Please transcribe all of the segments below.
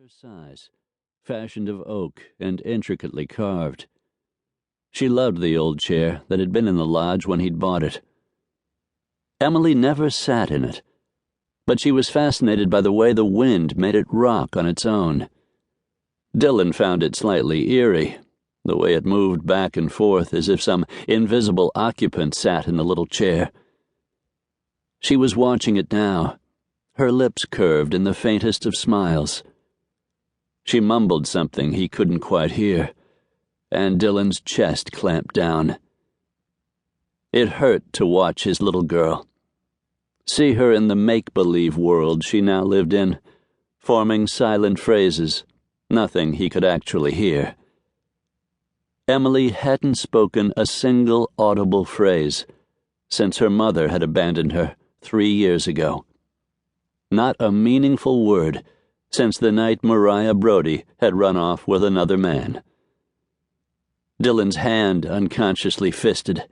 her size, fashioned of oak and intricately carved. She loved the old chair that had been in the lodge when he'd bought it. Emily never sat in it, but she was fascinated by the way the wind made it rock on its own. Dylan found it slightly eerie, the way it moved back and forth as if some invisible occupant sat in the little chair. She was watching it now, her lips curved in the faintest of smiles. She mumbled something he couldn't quite hear, and Dylan's chest clamped down. It hurt to watch his little girl. See her in the make-believe world she now lived in, forming silent phrases, nothing he could actually hear. Emily hadn't spoken a single audible phrase since her mother had abandoned her 3 years ago. Not a meaningful word since the night Mariah Brodie had run off with another man. Dylan's hand unconsciously fisted.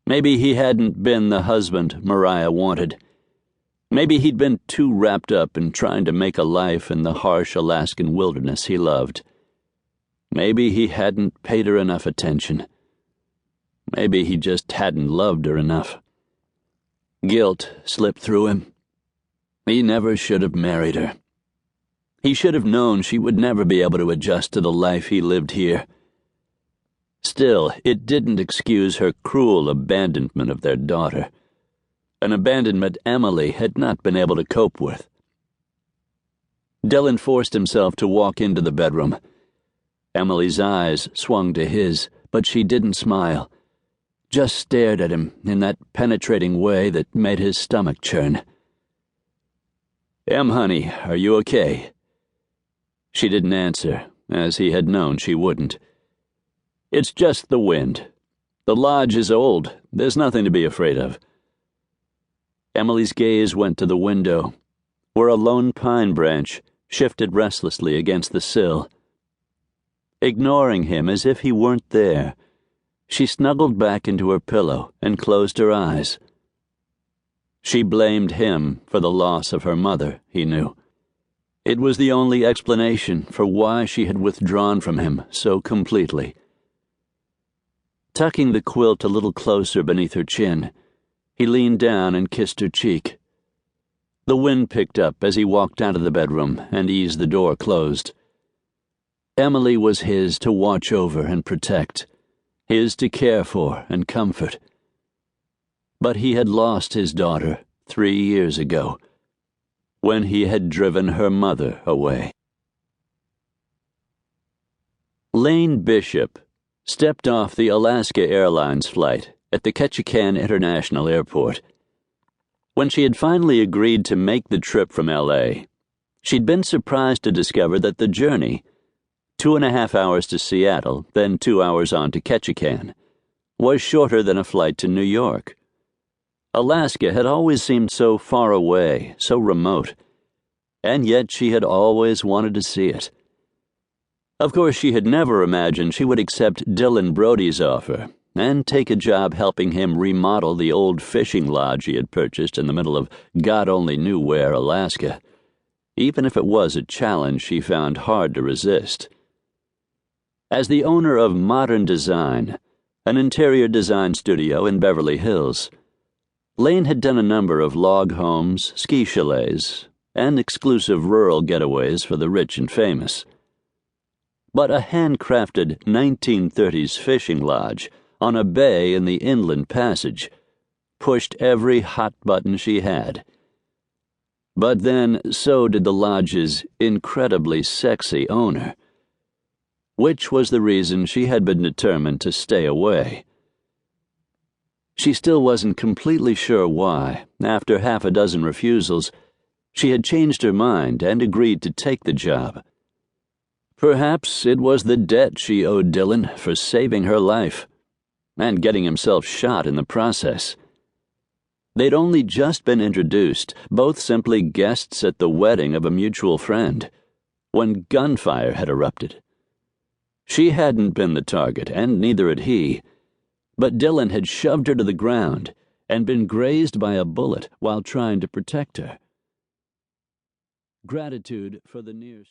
Maybe he hadn't been the husband Mariah wanted. Maybe he'd been too wrapped up in trying to make a life in the harsh Alaskan wilderness he loved. Maybe he hadn't paid her enough attention. Maybe he just hadn't loved her enough. Guilt slipped through him. He never should have married her. He should have known she would never be able to adjust to the life he lived here. Still, it didn't excuse her cruel abandonment of their daughter, an abandonment Emily had not been able to cope with. Dylan forced himself to walk into the bedroom. Emily's eyes swung to his, but she didn't smile, just stared at him in that penetrating way that made his stomach churn. Honey, are you okay?" She didn't answer, as he had known she wouldn't. "It's just the wind. The lodge is old. There's nothing to be afraid of." Emily's gaze went to the window, where a lone pine branch shifted restlessly against the sill. Ignoring him as if he weren't there, she snuggled back into her pillow and closed her eyes. She blamed him for the loss of her mother, he knew. It was the only explanation for why she had withdrawn from him so completely. Tucking the quilt a little closer beneath her chin, he leaned down and kissed her cheek. The wind picked up as he walked out of the bedroom and eased the door closed. Emily was his to watch over and protect, his to care for and comfort. But he had lost his daughter 3 years ago, when he had driven her mother away. Lane Bishop stepped off the Alaska Airlines flight at the Ketchikan International Airport. When she had finally agreed to make the trip from L.A., she'd been surprised to discover that the journey, 2.5 hours to Seattle, then 2 hours on to Ketchikan, was shorter than a flight to New York. Alaska had always seemed so far away, so remote, and yet she had always wanted to see it. Of course, she had never imagined she would accept Dylan Brodie's offer and take a job helping him remodel the old fishing lodge he had purchased in the middle of God only knew where, Alaska, even if it was a challenge she found hard to resist. As the owner of Modern Design, an interior design studio in Beverly Hills, Lane had done a number of log homes, ski chalets, and exclusive rural getaways for the rich and famous. But a handcrafted 1930s fishing lodge on a bay in the Inland Passage pushed every hot button she had. But then so did the lodge's incredibly sexy owner, which was the reason she had been determined to stay away. She still wasn't completely sure why, after 6 refusals, she had changed her mind and agreed to take the job. Perhaps it was the debt she owed Dylan for saving her life, and getting himself shot in the process. They'd only just been introduced, both simply guests at the wedding of a mutual friend, when gunfire had erupted. She hadn't been the target, and neither had he, but Dylan had shoved her to the ground and been grazed by a bullet while trying to protect her. Gratitude for the near